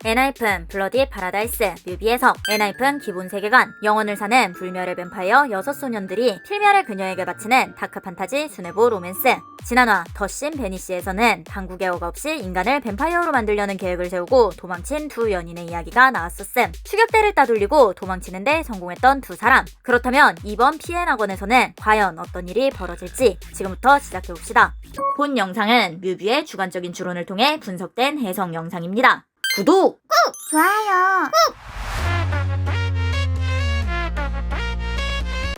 엔하이픈 블러디 파라다이스 뮤비에서 엔하이픈 기본 세계관 영혼을 사는 불멸의 뱀파이어 6소년들이 필멸의 그녀에게 바치는 다크 판타지 수뇌보 로맨스. 지난화 더신 베니시에서는 당구개혁 없이 인간을 뱀파이어로 만들려는 계획을 세우고 도망친 두 연인의 이야기가 나왔었음. 추격대를 따돌리고 도망치는데 성공했던 두 사람. 그렇다면 이번 피해 낙원에서는 과연 어떤 일이 벌어질지 지금부터 시작해봅시다. 본 영상은 뮤비의 주관적인 추론을 통해 분석된 해석 영상입니다. 구독! 좋아요.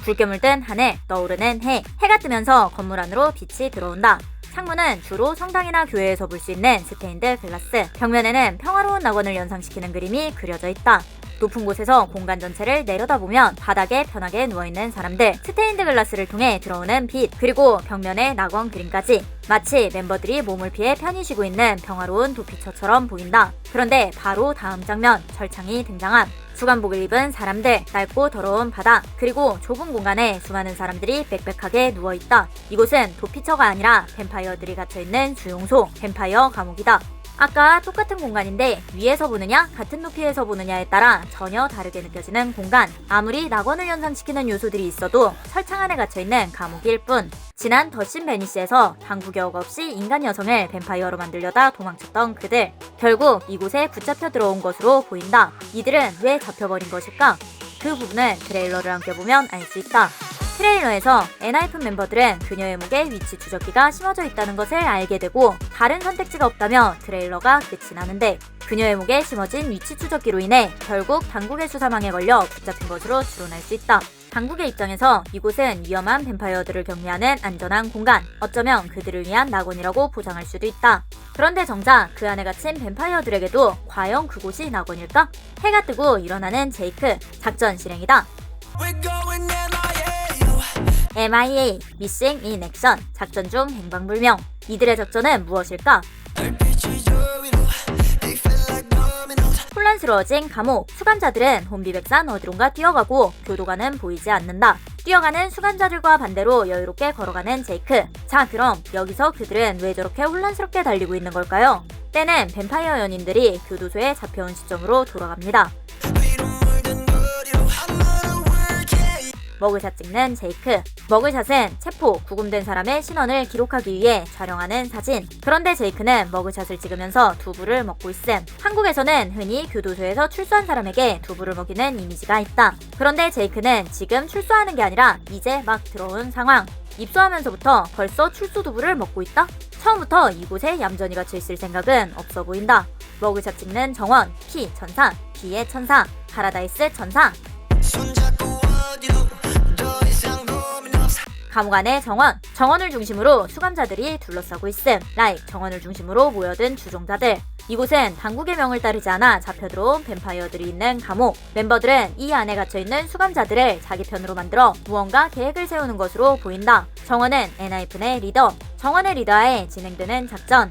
붉게 물든 하늘, 떠오르는 해. 해가 뜨면서 건물 안으로 빛이 들어온다. 창문은 주로 성당이나 교회에서 볼 수 있는 스테인드 글라스. 벽면에는 평화로운 낙원을 연상시키는 그림이 그려져 있다. 높은 곳에서 공간 전체를 내려다보면 바닥에 편하게 누워있는 사람들, 스테인드 글라스를 통해 들어오는 빛, 그리고 벽면의 낙원 그림까지 마치 멤버들이 몸을 피해 편히 쉬고 있는 평화로운 도피처처럼 보인다. 그런데 바로 다음 장면, 철창이 등장함. 수감복을 입은 사람들, 낡고 더러운 바닥, 그리고 좁은 공간에 수많은 사람들이 빽빽하게 누워있다. 이곳은 도피처가 아니라 뱀파이어들이 갇혀있는 수용소, 뱀파이어 감옥이다. 아까 똑같은 공간인데 위에서 보느냐 같은 높이에서 보느냐에 따라 전혀 다르게 느껴지는 공간. 아무리 낙원을 연상시키는 요소들이 있어도 철창 안에 갇혀있는 감옥일 뿐. 지난 더신 베니시에서 당구개혁 없이 인간 여성을 뱀파이어로 만들려다 도망쳤던 그들. 결국 이곳에 붙잡혀 들어온 것으로 보인다. 이들은 왜 잡혀버린 것일까? 그 부분은 트레일러를 함께 보면 알 수 있다. 트레일러에서 엔하이픈 멤버들은 그녀의 목에 위치 추적기가 심어져 있다는 것을 알게 되고 다른 선택지가 없다며 트레일러가 끝이 나는데, 그녀의 목에 심어진 위치 추적기로 인해 결국 당국의 수사망에 걸려 붙잡힌 것으로 추론할 수 있다. 당국의 입장에서 이곳은 위험한 뱀파이어들을 격리하는 안전한 공간, 어쩌면 그들을 위한 낙원이라고 보장할 수도 있다. 그런데 정작 그 안에 gathin 뱀파이어들에게도 과연 그곳이 낙원일까? 해가 뜨고 일어나는 제이크, 작전 실행이다. MIA, Missing in Action, 작전 중 행방불명. 이들의 작전은 무엇일까? 혼란스러워진 감옥. 수감자들은 혼비백산 어디론가 뛰어가고 교도관은 보이지 않는다. 뛰어가는 수감자들과 반대로 여유롭게 걸어가는 제이크. 자, 그럼 여기서 그들은 왜 저렇게 혼란스럽게 달리고 있는 걸까요? 때는 뱀파이어 연인들이 교도소에 잡혀온 시점으로 돌아갑니다. 머그샷 찍는 제이크. 머그샷은 체포, 구금된 사람의 신원을 기록하기 위해 촬영하는 사진. 그런데 제이크는 머그샷을 찍으면서 두부를 먹고 있음. 한국에서는 흔히 교도소에서 출소한 사람에게 두부를 먹이는 이미지가 있다. 그런데 제이크는 지금 출소하는 게 아니라 이제 막 들어온 상황. 입소하면서부터 벌써 출소 두부를 먹고 있다? 처음부터 이곳에 얌전히 갇혀있을 생각은 없어 보인다. 머그샷 찍는 정원, 피 천사, 피의 천사, 파라다이스 천사. 감옥 안의 정원. 정원을 중심으로 수감자들이 둘러싸고 있음. 라이크, 정원을 중심으로 모여든 주종자들. 이곳은 당국의 명을 따르지 않아 잡혀들어온 뱀파이어들이 있는 감옥. 멤버들은 이 안에 갇혀있는 수감자들을 자기 편으로 만들어 무언가 계획을 세우는 것으로 보인다. 정원은 엔하이픈의 리더. 정원의 리더하에 진행되는 작전.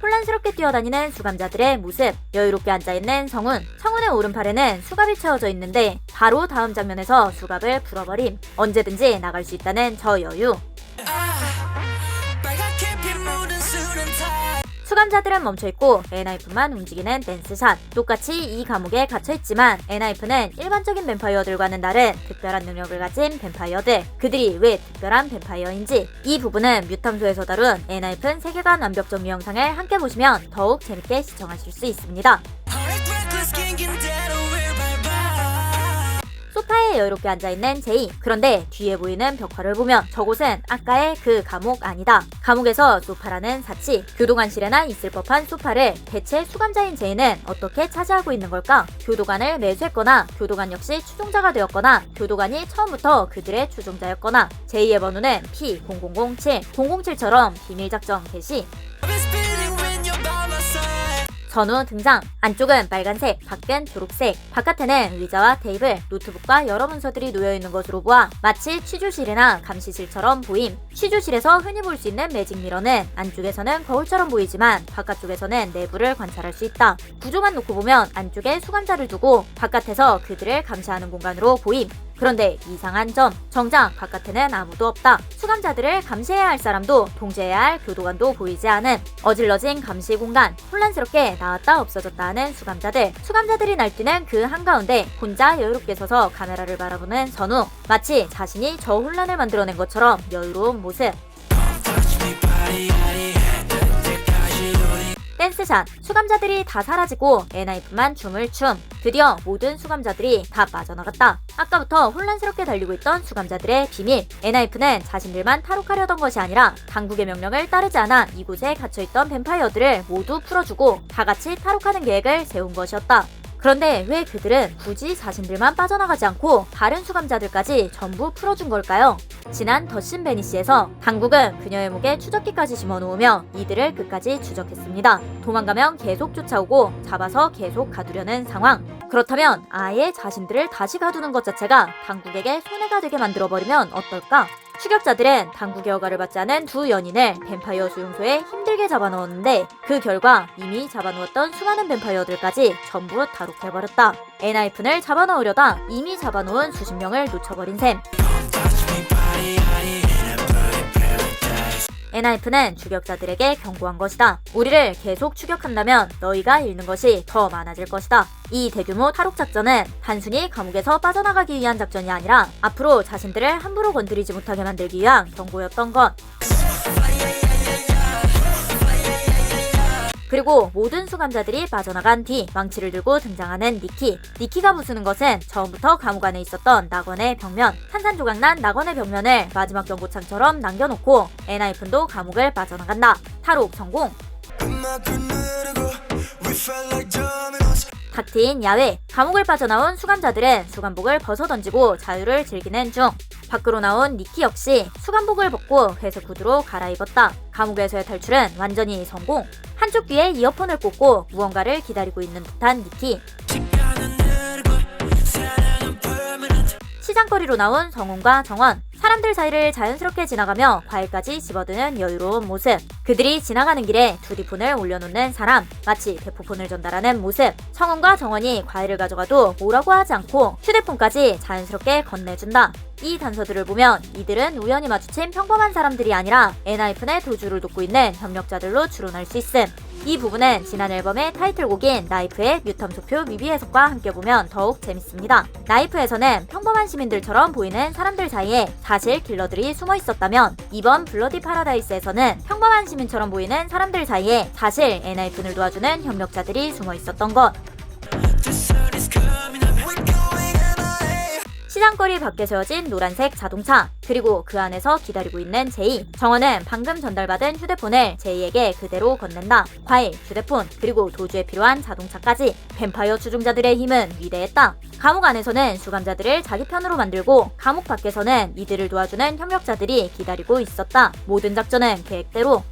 혼란스럽게 뛰어다니는 수감자들의 모습. 여유롭게 앉아있는 성운. 성운의 오른팔에는 수갑이 채워져 있는데 바로 다음 장면에서 수갑을 풀어버림. 언제든지 나갈 수 있다는 저 여유. 수감자들은 멈춰있고 엔하이픈만 움직이는 댄스샷. 똑같이 이 감옥에 갇혀있지만 엔하이픈은 일반적인 뱀파이어들과는 다른 특별한 능력을 가진 뱀파이어들. 그들이 왜 특별한 뱀파이어인지 이 부분은 뮤탐소에서 다룬 엔하이픈 세계관 완벽 정리 영상을 함께 보시면 더욱 재밌게 시청하실 수 있습니다. 소파에 여유롭게 앉아있는 제이. 그런데 뒤에 보이는 벽화를 보면 저곳은 아까의 그 감옥 아니다. 감옥에서 소파라는 사치, 교도관실에나 있을 법한 소파를 대체 수감자인 제이는 어떻게 차지하고 있는 걸까? 교도관을 매수했거나 교도관 역시 추종자가 되었거나 교도관이 처음부터 그들의 추종자였거나. 제이의 번호는 P0007, 007처럼 비밀작전 개시. 전후 등장. 안쪽은 빨간색, 밖은 초록색. 바깥에는 의자와 테이블, 노트북과 여러 문서들이 놓여있는 것으로 보아 마치 취조실이나 감시실처럼 보임. 취조실에서 흔히 볼 수 있는 매직 미러는 안쪽에서는 거울처럼 보이지만 바깥쪽에서는 내부를 관찰할 수 있다. 구조만 놓고 보면 안쪽에 수감자를 두고 바깥에서 그들을 감시하는 공간으로 보임. 그런데 이상한 점, 정작 바깥에는 아무도 없다. 수감자들을 감시해야 할 사람도 통제해야 할 교도관도 보이지 않음. 어질러진 감시 공간, 혼란스럽게 나왔다 없어졌다 하는 수감자들. 수감자들이 날뛰는 그 한가운데 혼자 여유롭게 서서 카메라를 바라보는 선우. 마치 자신이 저 혼란을 만들어낸 것처럼 여유로운 모습. 댄스샷, 수감자들이 다 사라지고 엔하이픈만 춤을 춤. 드디어 모든 수감자들이 다 빠져나갔다. 아까부터 혼란스럽게 달리고 있던 수감자들의 비밀. 엔하이픈은 자신들만 탈옥하려던 것이 아니라 당국의 명령을 따르지 않아 이곳에 갇혀있던 뱀파이어들을 모두 풀어주고 다 같이 탈옥하는 계획을 세운 것이었다. 그런데 왜 그들은 굳이 자신들만 빠져나가지 않고 다른 수감자들까지 전부 풀어준 걸까요? 지난 더신 베니시에서 당국은 그녀의 목에 추적기까지 심어놓으며 이들을 끝까지 추적했습니다. 도망가면 계속 쫓아오고 잡아서 계속 가두려는 상황. 그렇다면 아예 자신들을 다시 가두는 것 자체가 당국에게 손해가 되게 만들어버리면 어떨까? 추격자들은 당국의 허가를 받지 않은 두 연인을 뱀파이어 수용소에 힘들게 잡아넣었는데 그 결과 이미 잡아놓았던 수많은 뱀파이어들까지 전부 탈옥해버렸다. 엔하이픈을 잡아넣으려다 이미 잡아놓은 수십 명을 놓쳐버린 셈. 엔하이픈은 추격자들에게 경고한 것이다. 우리를 계속 추격한다면 너희가 잃는 것이 더 많아질 것이다. 이 대규모 탈옥 작전은 단순히 감옥에서 빠져나가기 위한 작전이 아니라 앞으로 자신들을 함부로 건드리지 못하게 만들기 위한 경고였던 것. 그리고 모든 수감자들이 빠져나간 뒤 망치를 들고 등장하는 니키. 니키가 부수는 것은 처음부터 감옥 안에 있었던 낙원의 벽면. 산산조각난 낙원의 벽면을 마지막 경고창처럼 남겨놓고 엔하이픈도 감옥을 빠져나간다. 탈옥 성공! 탁 트인 야외. 감옥을 빠져나온 수감자들은 수감복을 벗어던지고 자유를 즐기는 중. 밖으로 나온 니키 역시 수감복을 벗고 회색 구두로 갈아입었다. 감옥에서의 탈출은 완전히 성공. 한쪽 귀에 이어폰을 꽂고 무언가를 기다리고 있는 듯한 니키. 시장거리로 나온 성훈과 정원. 사람들 사이를 자연스럽게 지나가며 과일까지 집어드는 여유로운 모습. 그들이 지나가는 길에 두리폰을 올려놓는 사람. 마치 대포폰을 전달하는 모습. 성훈과 정원이 과일을 가져가도 뭐라고 하지 않고 휴대폰까지 자연스럽게 건네준다. 이 단서들을 보면 이들은 우연히 마주친 평범한 사람들이 아니라 엔하이픈의 도주를 돕고 있는 협력자들로 추론할 수 있음. 이 부분은 지난 앨범의 타이틀곡인 나이프의 뮤탐소표 미비 해석과 함께 보면 더욱 재밌습니다. 나이프에서는 평범한 시민들처럼 보이는 사람들 사이에 사실 킬러들이 숨어 있었다면 이번 블러디 파라다이스에서는 평범한 시민처럼 보이는 사람들 사이에 사실 엔하이픈을 도와주는 협력자들이 숨어 있었던 것. 시장거리 밖에 세워진 노란색 자동차, 그리고 그 안에서 기다리고 있는 제이. 정원은 방금 전달받은 휴대폰을 제이에게 그대로 건넨다. 과일, 휴대폰, 그리고 도주에 필요한 자동차까지. 뱀파이어 추종자들의 힘은 위대했다. 감옥 안에서는 수감자들을 자기 편으로 만들고 감옥 밖에서는 이들을 도와주는 협력자들이 기다리고 있었다. 모든 작전은 계획대로.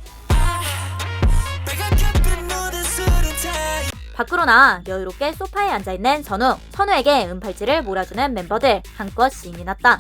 밖으로 나와 여유롭게 소파에 앉아있는 선우. 선우에게 은팔찌를 몰아주는 멤버들. 한껏 신이 났다.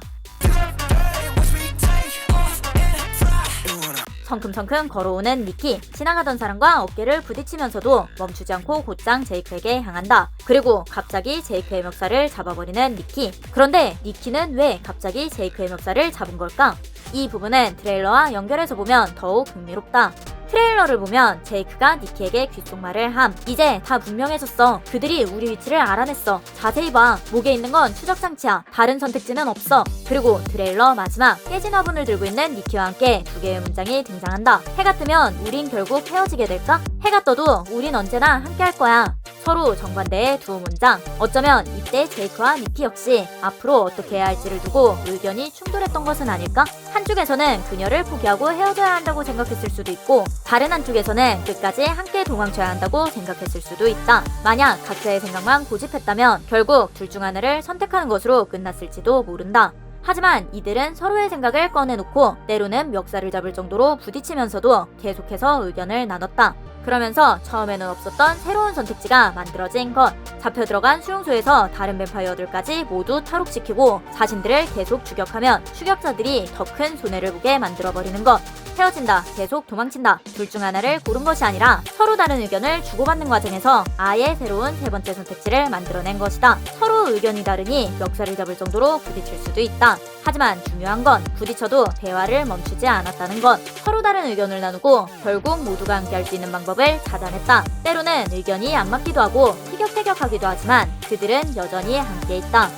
성큼성큼 걸어오는 니키. 지나가던 사람과 어깨를 부딪히면서도 멈추지 않고 곧장 제이크에게 향한다. 그리고 갑자기 제이크의 멱살을 잡아버리는 니키. 그런데 니키는 왜 갑자기 제이크의 멱살을 잡은 걸까? 이 부분은 트레일러와 연결해서 보면 더욱 흥미롭다. 트레일러를 보면 제이크가 니키에게 귓속말을 함. 이제 다 분명해졌어. 그들이 우리 위치를 알아냈어. 자세히 봐. 목에 있는 건 추적장치야. 다른 선택지는 없어. 그리고 트레일러 마지막. 깨진 화분을 들고 있는 니키와 함께 두 개의 문장이 등장한다. 해가 뜨면 우린 결국 헤어지게 될까? 해가 떠도 우린 언제나 함께 할 거야. 서로 정반대의 두 문장. 어쩌면 이때 제이크와 니키 역시 앞으로 어떻게 해야 할지를 두고 의견이 충돌했던 것은 아닐까? 한쪽에서는 그녀를 포기하고 헤어져야 한다고 생각했을 수도 있고 다른 한쪽에서는 끝까지 함께 도망쳐야 한다고 생각했을 수도 있다. 만약 각자의 생각만 고집했다면 결국 둘 중 하나를 선택하는 것으로 끝났을지도 모른다. 하지만 이들은 서로의 생각을 꺼내놓고 때로는 멱살을 잡을 정도로 부딪히면서도 계속해서 의견을 나눴다. 그러면서 처음에는 없었던 새로운 선택지가 만들어진 것. 잡혀 들어간 수용소에서 다른 뱀파이어들까지 모두 탈옥시키고 자신들을 계속 추격하면 추격자들이 더 큰 손해를 보게 만들어버리는 것. 헤어진다, 계속 도망친다. 둘 중 하나를 고른 것이 아니라 서로 다른 의견을 주고받는 과정에서 아예 새로운 세 번째 선택지를 만들어낸 것이다. 서로 의견이 다르니 멱살을 잡을 정도로 부딪힐 수도 있다. 하지만 중요한 건 부딪혀도 대화를 멈추지 않았다는 것. 서로 다른 의견을 나누고 결국 모두가 함께 할 수 있는 방법을 찾아냈다. 때로는 의견이 안 맞기도 하고 티격태격하기도 하지만 그들은 여전히 함께 있다.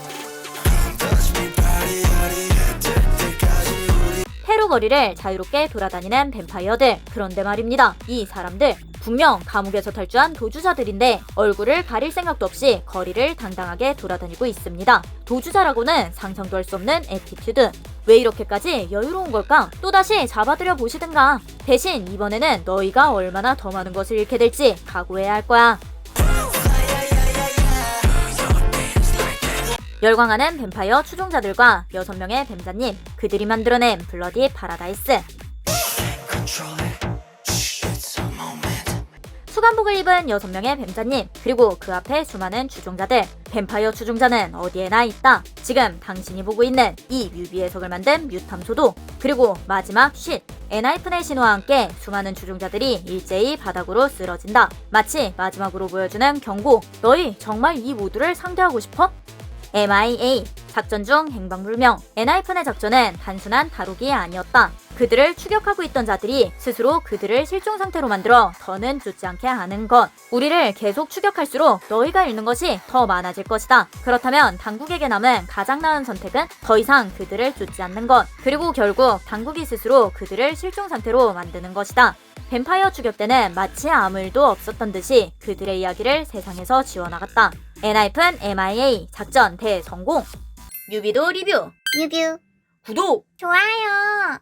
페루 거리를 자유롭게 돌아다니는 뱀파이어들. 그런데 말입니다. 이 사람들 분명 감옥에서 탈주한 도주자들인데 얼굴을 가릴 생각도 없이 거리를 당당하게 돌아다니고 있습니다. 도주자라고는 상상도 할 수 없는 애티튜드. 왜 이렇게까지 여유로운 걸까? 또다시 잡아들여 보시든가. 대신 이번에는 너희가 얼마나 더 많은 것을 잃게 될지 각오해야 할 거야. 열광하는 뱀파이어 추종자들과 6명의 뱀자님, 그들이 만들어낸 블러디 파라다이스. 수감복을 입은 6명의 뱀자님, 그리고 그 앞에 수많은 추종자들. 뱀파이어 추종자는 어디에나 있다. 지금 당신이 보고 있는 이 뮤비의 석을 만든 뮤탐소도. 그리고 마지막 쉿, 엔하이픈의 신호와 함께 수많은 추종자들이 일제히 바닥으로 쓰러진다. 마치 마지막으로 보여주는 경고. 너희 정말 이 모두를 상대하고 싶어? MIA, 작전 중 행방불명. 엔하이픈의 작전은 단순한 다루기 아니었다. 그들을 추격하고 있던 자들이 스스로 그들을 실종 상태로 만들어 더는 쫓지 않게 하는 것. 우리를 계속 추격할수록 너희가 잃는 것이 더 많아질 것이다. 그렇다면 당국에게 남은 가장 나은 선택은 더 이상 그들을 쫓지 않는 것. 그리고 결국 당국이 스스로 그들을 실종 상태로 만드는 것이다. 뱀파이어 추격 때는 마치 아무 일도 없었던 듯이 그들의 이야기를 세상에서 지워나갔다. 엔하이픈 MIA 작전 대성공. 뮤비도 리뷰, 뮤뷰 구독! 좋아요.